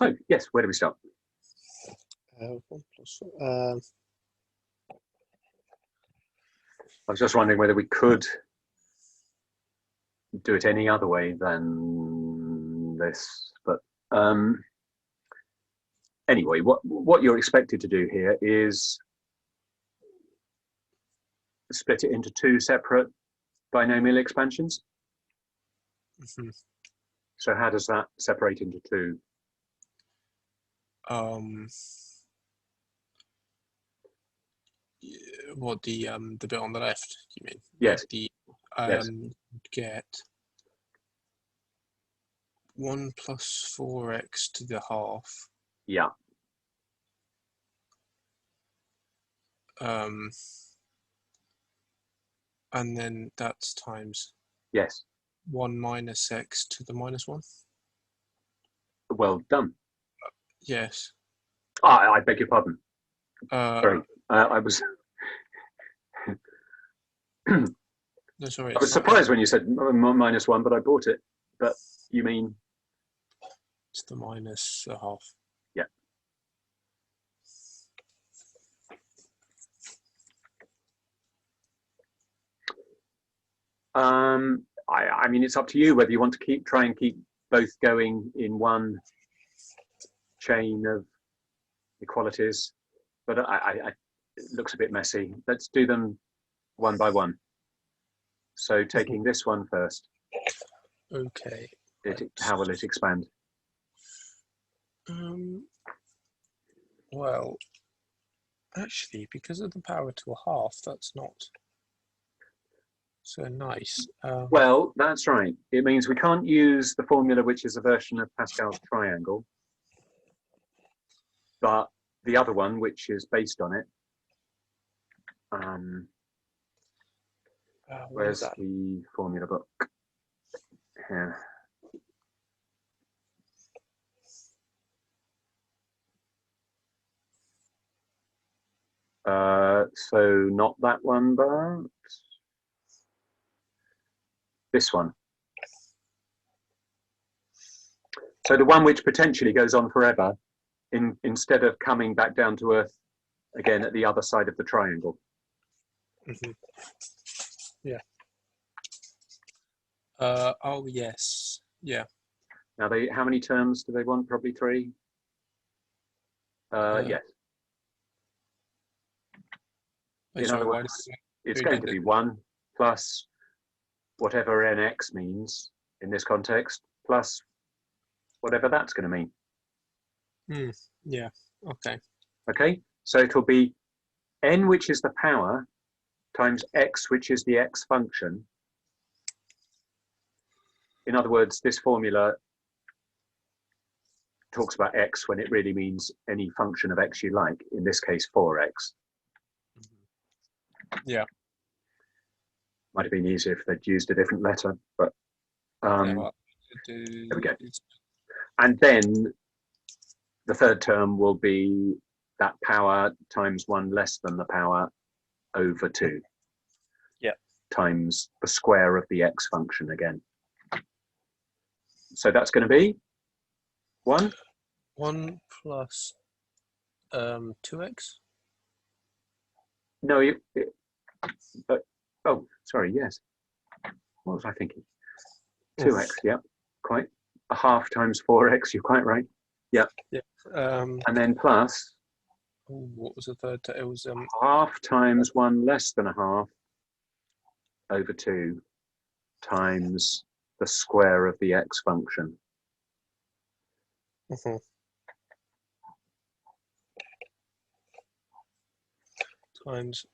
So, yes, where do we start? 1 plus, I was just wondering whether we could do it any other way than this, but anyway, what you're expected to do here is split it into two separate binomial expansions. mhm. So how does that separate into two? What, the bit on the left, you mean? Yes. The Yes. get 1 plus 4x to the half. Yeah. And then that's times Yes. 1 minus x to the minus 1. Well done. Yes. I beg your pardon. Sorry, I was. No, sorry. I was surprised when you said -1, but I bought it. But you mean? It's the minus a half. Yeah. I mean, it's up to you whether you want to try and keep both going in one chain of equalities, but it looks a bit messy. Let's do them one by one. So taking this one first. Okay. How will it expand? Well, actually, because of the power to a half, that's not so nice. Well, that's right. It means we can't use the formula, which is a version of Pascal's triangle, but the other one, which is based on it. Where's the formula book? Here. So not that one, but this one. So the one which potentially goes on forever, instead of coming back down to earth again at the other side of the triangle. Mm-hmm. Yeah. Oh yes. Yeah. Now how many terms do they want? Probably 3. Yes. In other words, it's going to be 1 plus whatever nx means in this context, plus whatever that's going to mean. Yeah. Okay. Okay. So it'll be n, which is the power, times x, which is the x function. In other words, this formula talks about x when it really means any function of x you like, in this case 4x. Yeah. Might have been easier if they'd used a different letter, but Yeah, well, there we go. And then the third term will be that power times 1 less than the power over 2. Yeah. Times the square of the x function again. So that's going to be 1 plus 2x. No, oh, sorry, yes. What was I thinking? 2x, yeah, quite. A half times 4x, you're quite right. Yeah. Yeah. And then plus. What was the third? It was half times 1 less than a half over 2 times the square of the x function. Times.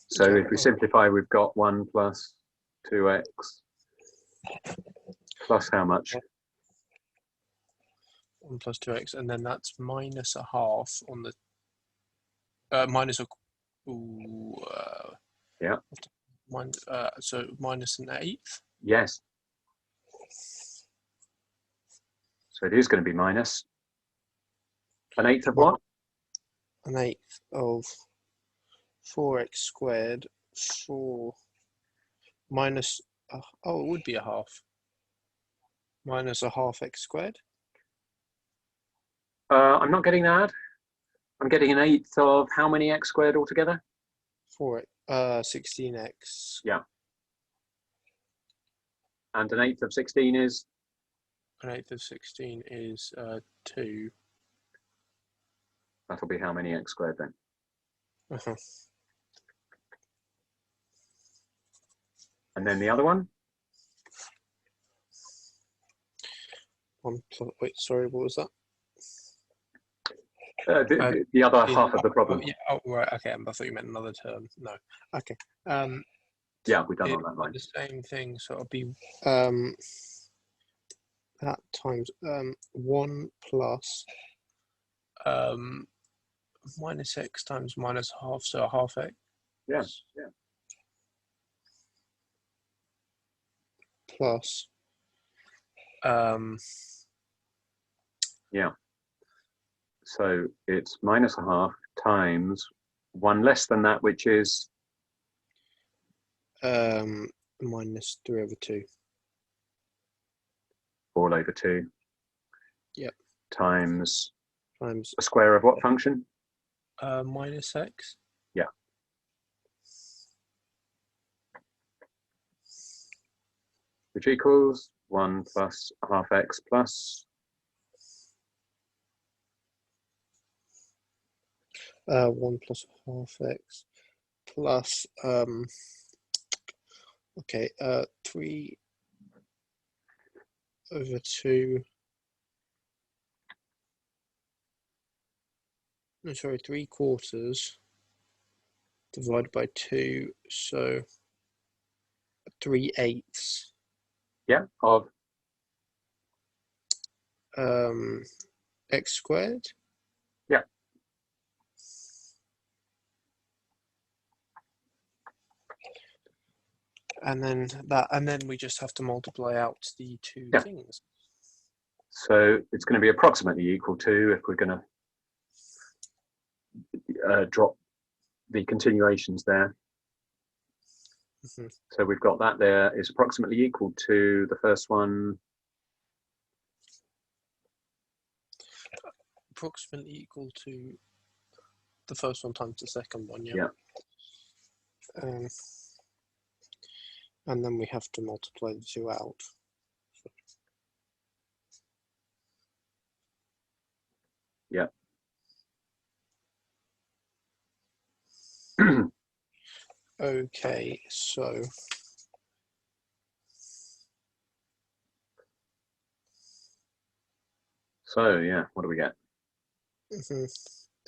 So if we simplify, we've got 1 plus 2x plus how much? 1 plus 2x, and then that's minus a half on the minus a. Yeah. So minus an eighth. Yes. So it is going to be minus an eighth of what? An eighth of 4x squared. 4 minus. Oh, it would be a half. Minus a half x squared. I'm not getting that. I'm getting an eighth of how many x squared altogether? 16x. Yeah. And an eighth of 16 is? An eighth of 16 is 2. That'll be how many x squared then? Uh-huh. And then the other one? Wait, sorry, what was that? The other half of the problem. Yeah, oh, right, okay, I thought you meant another term. No, okay. Yeah, we've done all that right. The same thing, so it'll be that times 1 plus minus x times minus half, so half x. Yeah, yeah. Plus yeah. So it's minus a half times 1 less than that, which is minus 3 over 2. all over 2. Yep. Times Times a square of what function? minus x. Yeah. Which equals 1 plus a half x plus 1 plus half x plus okay, 3 over 2. No, sorry, 3/4 divided by 2, so 3/8. yeah of X squared. yeah. And then we just have to multiply out the two things. So it's going to be approximately equal to, if we're going to drop the continuations there. Mm-hmm. So we've got that there is approximately equal to the first one. Approximately equal to the first one times the second one, yeah. Yeah. And then we have to multiply the two out. Yeah. Okay, so yeah, what do we get?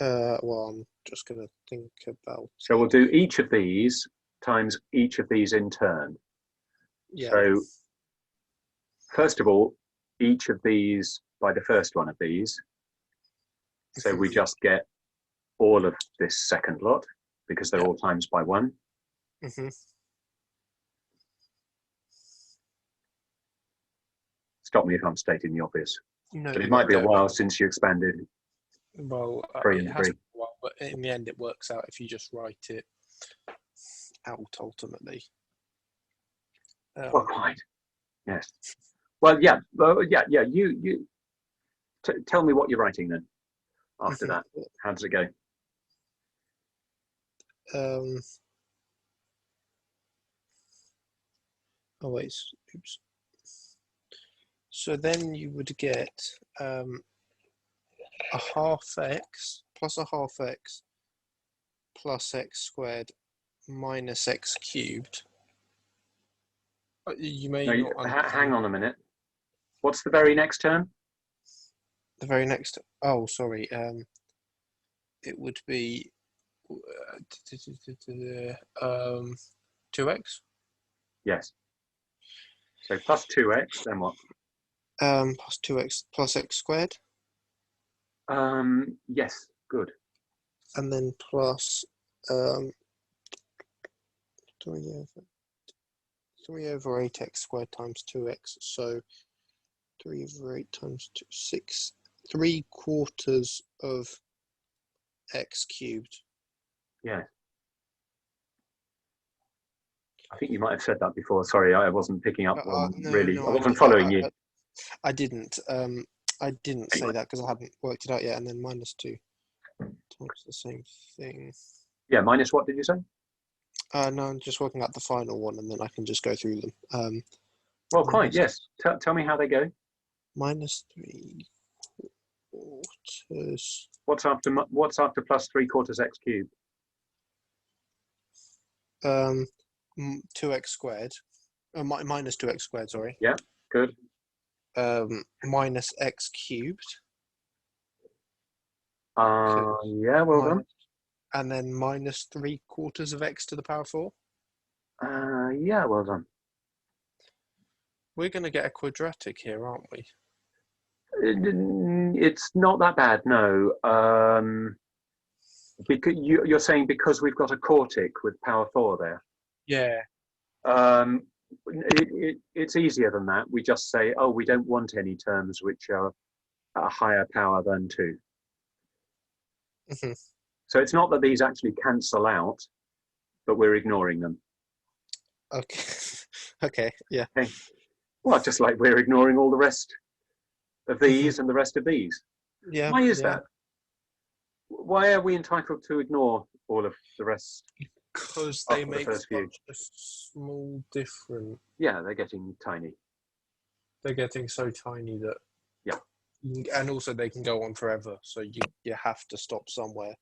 well, I'm just going to think about. So we'll do each of these times each of these in turn. Yeah. So first of all, each of these by the first one of these. So we just get all of this second lot because they're all times by 1. Mm-hmm. Stop me if I'm stating the obvious. No, but it might be a while since you expanded. Well, 3 it and has 3. been a while, but in the end, it works out if you just write it out ultimately. Well, quite. Yes. Well, yeah. Yeah. You tell me what you're writing then. After that, how does it go? Oh wait, oops. So then you would get a half x plus a half x plus x squared minus x cubed. You may not understand. Hang on a minute. What's the very next term? The very next. Oh, sorry. It would be 2x. Yes. So plus 2x, then what? Plus 2x plus x squared. Yes, good. And then plus 3 over 8x squared times 2x. So 3 over 8 times 2, 6. 3/4 of x cubed. Yeah. I think you might have said that before. Sorry, I wasn't picking up on No, really. no, I wasn't following you. I didn't. I didn't say Anyway, that because I haven't worked it out yet. And then -2 times the same thing. yeah, minus what did you say? No, I'm just working out the final one, and then I can just go through them. Well, quite, Minus, yes. Tell me how they go. -3 quarters. What's after plus 3/4 x cubed? 2x squared. Minus 2x squared, sorry. Yeah, good. Minus x cubed. Yeah, well done. And then -3/4 of x to the power 4. Yeah, well done. We're going to get a quadratic here, aren't we? It's not that bad, no. Because you're saying because we've got a quartic with power 4 there. Yeah. It's easier than that. We just say, oh, we don't want any terms which are at a higher power than 2. Mm-hmm. So it's not that these actually cancel out, but we're ignoring them. Okay. Okay. Yeah. Okay. Well, just like we're ignoring all the rest of these and the rest of these. Yeah. Why is that? Why are we entitled to ignore all of the rest? Because they make first few. such a small difference. Yeah, they're getting tiny. They're getting so tiny that. Yeah. And also they can go on forever, so you have to stop somewhere.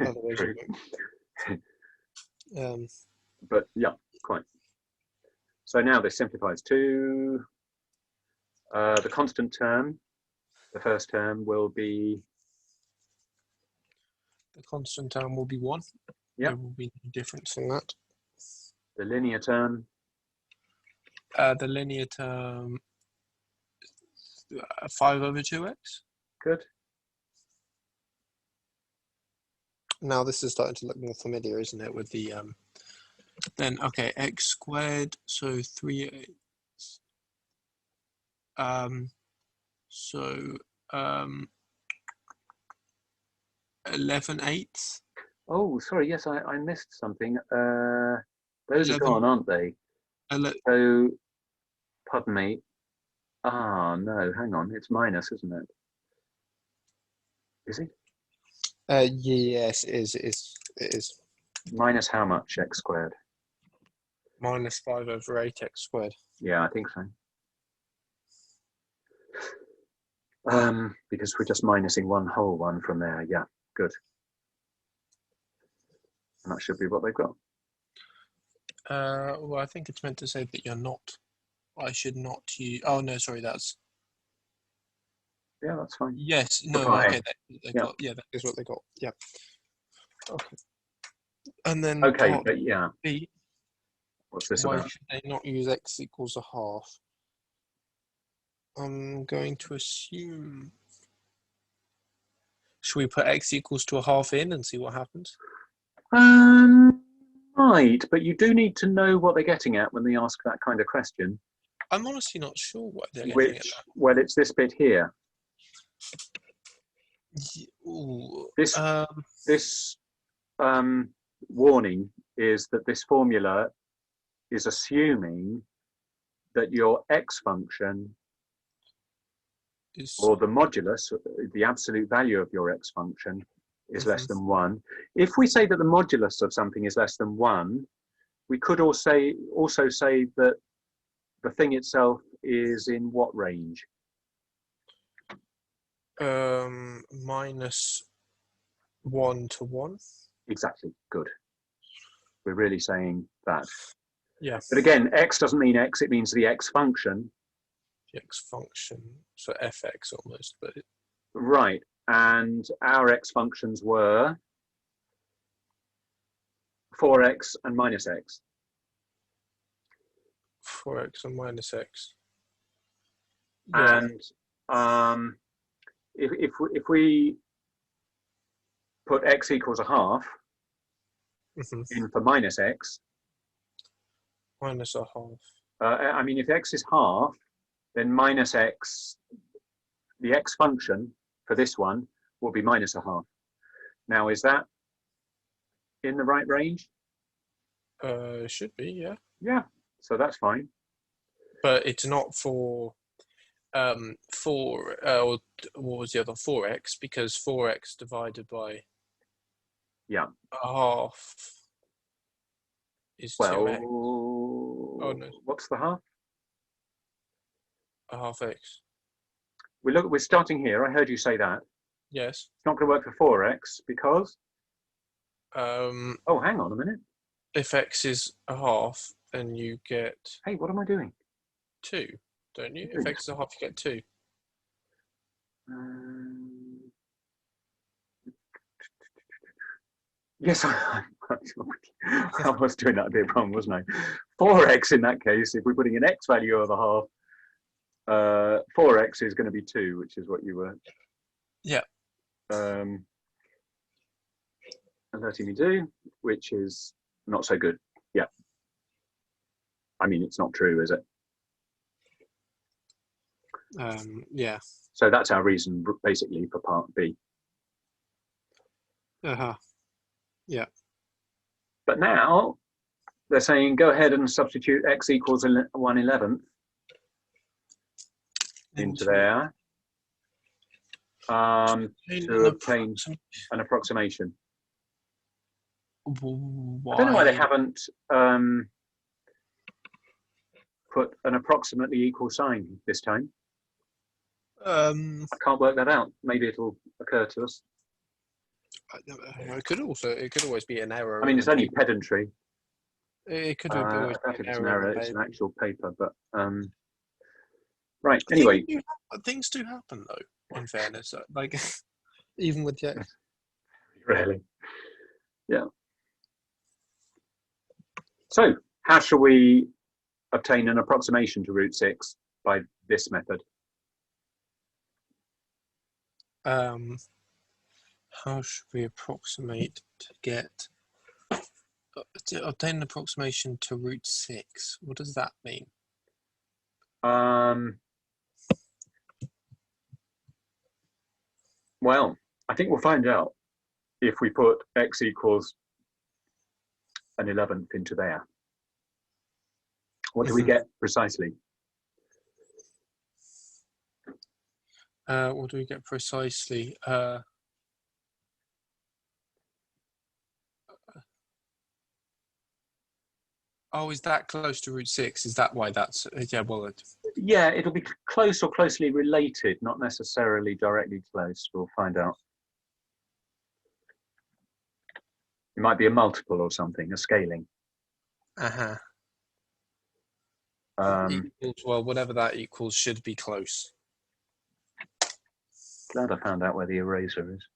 Otherwise True. But yeah, quite. So now this simplifies to the constant term. The first term will be. The constant term will be 1. Yeah. There will be no difference in that. The linear term. The linear term 5/2x. Good. Now this is starting to look more familiar, isn't it? With the then okay, x squared, so 3x. So 11/8. Oh, sorry. Yes, I missed something. Those 11, are gone, aren't they? So, pardon me. No, hang on. It's minus, isn't it? Is it? Yes, it is. Minus how much x squared? -5/8x squared. Yeah, I think so. Because we're just minusing one whole one from there. Yeah, good. And that should be what they've got. Well, I think it's meant to say that you're not. I should not use. Oh no, sorry, that's. Yeah, that's fine. Yes, no, okay, got, yeah, that is what they got. Yeah. Okay. And then okay, part but yeah. B. What's this why about? should they not use x equals a half? I'm going to assume. Should we put x equals to a half in and see what happens? Right, but you do need to know what they're getting at when they ask that kind of question. I'm honestly not sure what they're getting at. Well, it's this bit here. Ooh, this warning is that this formula is assuming that your x function or the modulus, the absolute value of your x function, is less than 1. If we say that the modulus of something is less than 1, we could also say that the thing itself is in what range? -1 to 1. Exactly, good. We're really saying that. Yeah. But again, x doesn't mean x, it means the x function. The x function, so fx almost, but. Right, and our x functions were 4x and minus x. 4x and minus x. Yeah. And if we put x equals a half in for minus x. Minus a half. I mean, if x is half, then minus x, the x function for this one will be minus a half. Now, is that in the right range? Should be, yeah. Yeah, so that's fine. But it's not for or what was the other 4x, because 4x divided by Yeah. a half is Well, 2x. Oh no, what's the half? a half x. We're starting here. I heard you say that. Yes. It's not going to work for 4x because. Um, Oh, hang on a minute. if x is a half, then you get Hey, what am I doing? 2, don't you? Doing If x is a half, you get 2. Yes, I was doing that a bit wrong, wasn't I? 4x in that case, if we're putting an x value of a half, 4x is going to be 2, which is what you were alerting me to, which is not so good. Yeah. I mean, it's not true, is it? Yeah. So that's our reason, basically, for part B. Yeah. But now they're saying go ahead and substitute x equals 1/11 into there to obtain an approximation. Why? I don't know why they haven't put an approximately equal sign this time. I can't work that out. Maybe it'll occur to us. It could always be an error. I mean, it's only pedantry. It could I always don't be think an it's an error. error. It's an actual paper, but right. Anyway, things do happen though. In fairness, like even with the really, yeah. So, how shall we obtain an approximation to root 6 by this method? How should we approximate to obtain an approximation to root 6? What does that mean? Well, I think we'll find out if we put x equals an 11th into there. What do we get precisely? What do we get precisely? Oh, is that close to root 6? Is that why that's yeah? Well, yeah, it'll be close or closely related, not necessarily directly close. We'll find out. It might be a multiple or something, a scaling. Equals, well, whatever that equals should be close. Glad I found out where the eraser is.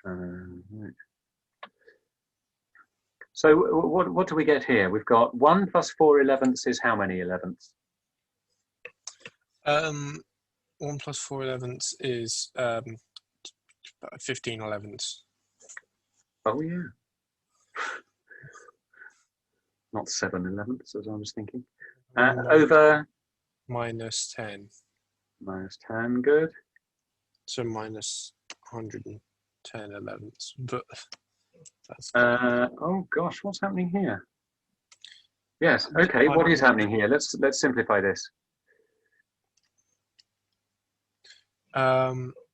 Right. So what do we get here? We've got 1 plus 4/11 is how many 11ths? 1 plus 4/11 is 15/11. Oh yeah. Not 7/11 as I was thinking. Over minus 10. Minus 10, good. So minus 110/11. But that's oh gosh, what's happening here? Yes, okay, what is happening here? Let's simplify this.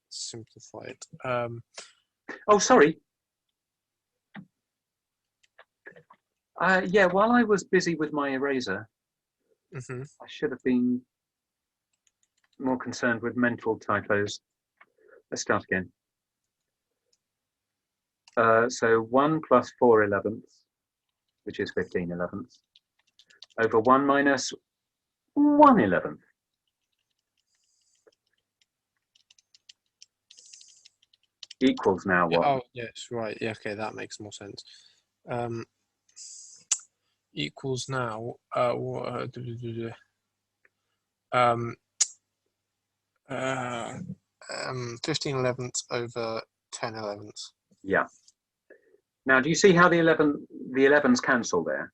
Simplify it. Oh, sorry. Yeah, while I was busy with my eraser, I should have been more concerned with mental typos. Let's start again. So 1 plus 4/11, which is 15/11, over 1 minus 1/11. Equals now what? Oh, yes, right. Yeah, okay, that makes more sense. Equals now 15/11 over 10/11. Yeah. Now, do you see how the 11s cancel there?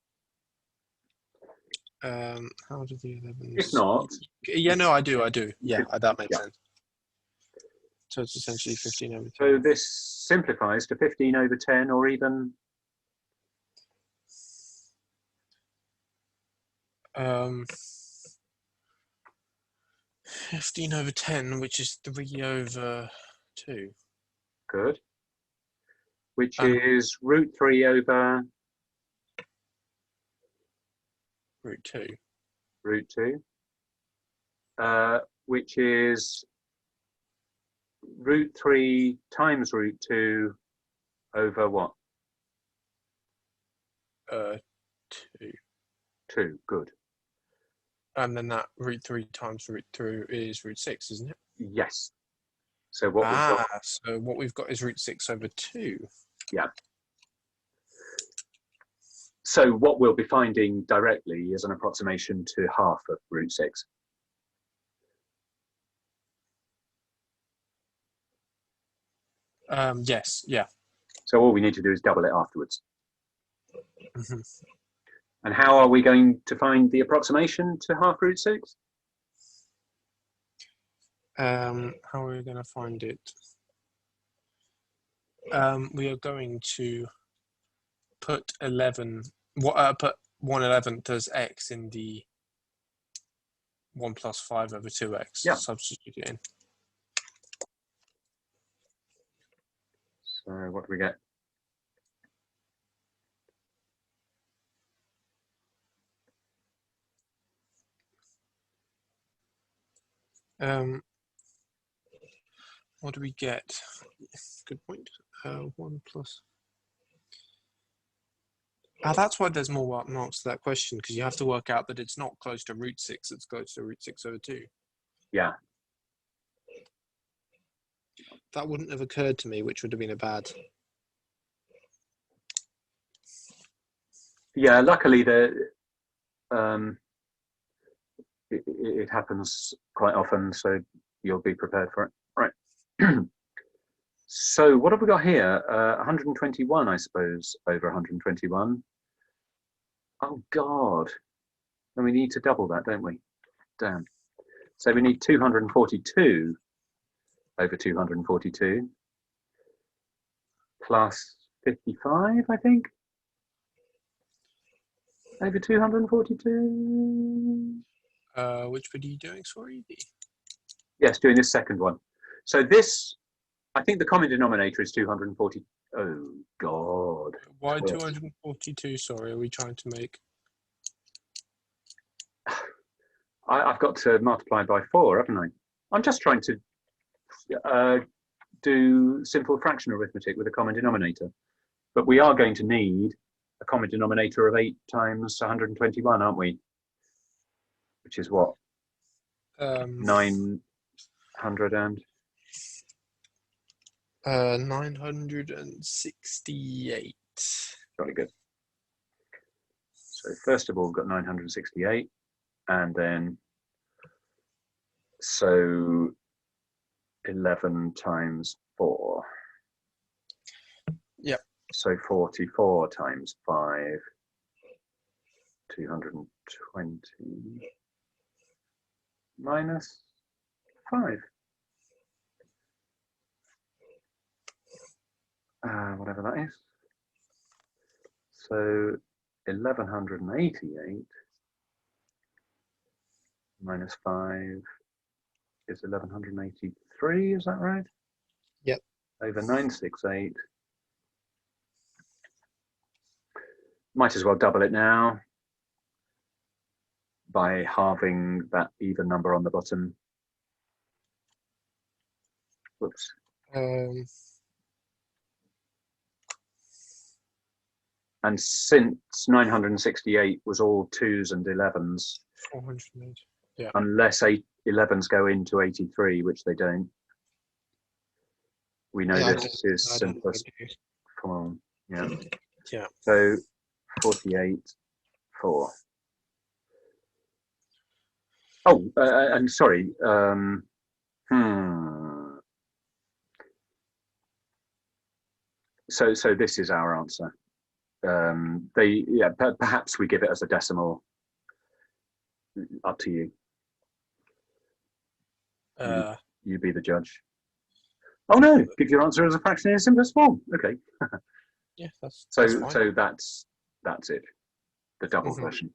How do the 11s? If not, yeah, no, I do. Yeah, that makes sense. So it's essentially 15 over 10. So this simplifies to 15 over 10, or even 15 over 10, which is 3 over 2. Good. Which And is root 3 over root 2. root 2. Which is root 3 times root 2 over what? 2. 2. Good. And then that root 3 times root 2 is root 6, isn't it? Yes. So what we've got? So what we've got is root 6 over 2. Yeah. So what we'll be finding directly is an approximation to half of root 6. Yes, yeah. So all we need to do is double it afterwards. Mm-hmm. And how are we going to find the approximation to half root 6? How are we going to find it? We are going to put 11. Put 1/11 as x in the 1 plus 5 over 2x. Yeah. Substitute it in. So what do we get? What do we get? Good point. 1 plus. That's why there's more marks to that question, because you have to work out that it's not close to root 6, it's close to root 6 over 2. Yeah. That wouldn't have occurred to me, which would have been a bad. Yeah, luckily it happens quite often, so you'll be prepared for it. Right. So what have we got here? 121, I suppose, over 121. Oh, God. And we need to double that, don't we? Damn. So we need 242 over 242 plus 55, I think, over 242. Which bit are you doing, sorry? Yes, doing this second one. So this, I think the common denominator is 240. Oh, God. Why 242, sorry, are we trying to make? I've got to multiply by 4, haven't I? I'm just trying to do simple fraction arithmetic with a common denominator. But we are going to need a common denominator of 8 times 121, aren't we? Which is what? 900 and? 968. Very good. So first of all, we've got 968. And then, so 11 times 4. Yep. So 44 times 5, 220 minus 5. Whatever that is. So 1188 minus 5 is 1183, is that right? Yep. Over 968. Might as well double it now by halving that even number on the bottom. Whoops. And since 968 was all 2s and 11s, 480. Yeah. unless 11s go into 83, which they don't, we know this is simplest form. Yeah. Yeah. So 48, 4. Oh, and sorry. So this is our answer. Perhaps we give it as a decimal. Up to you. You be the judge. Oh no! Give your answer as a fraction in its simplest form. Okay. Yeah, that's so fine. so that's it. The double version.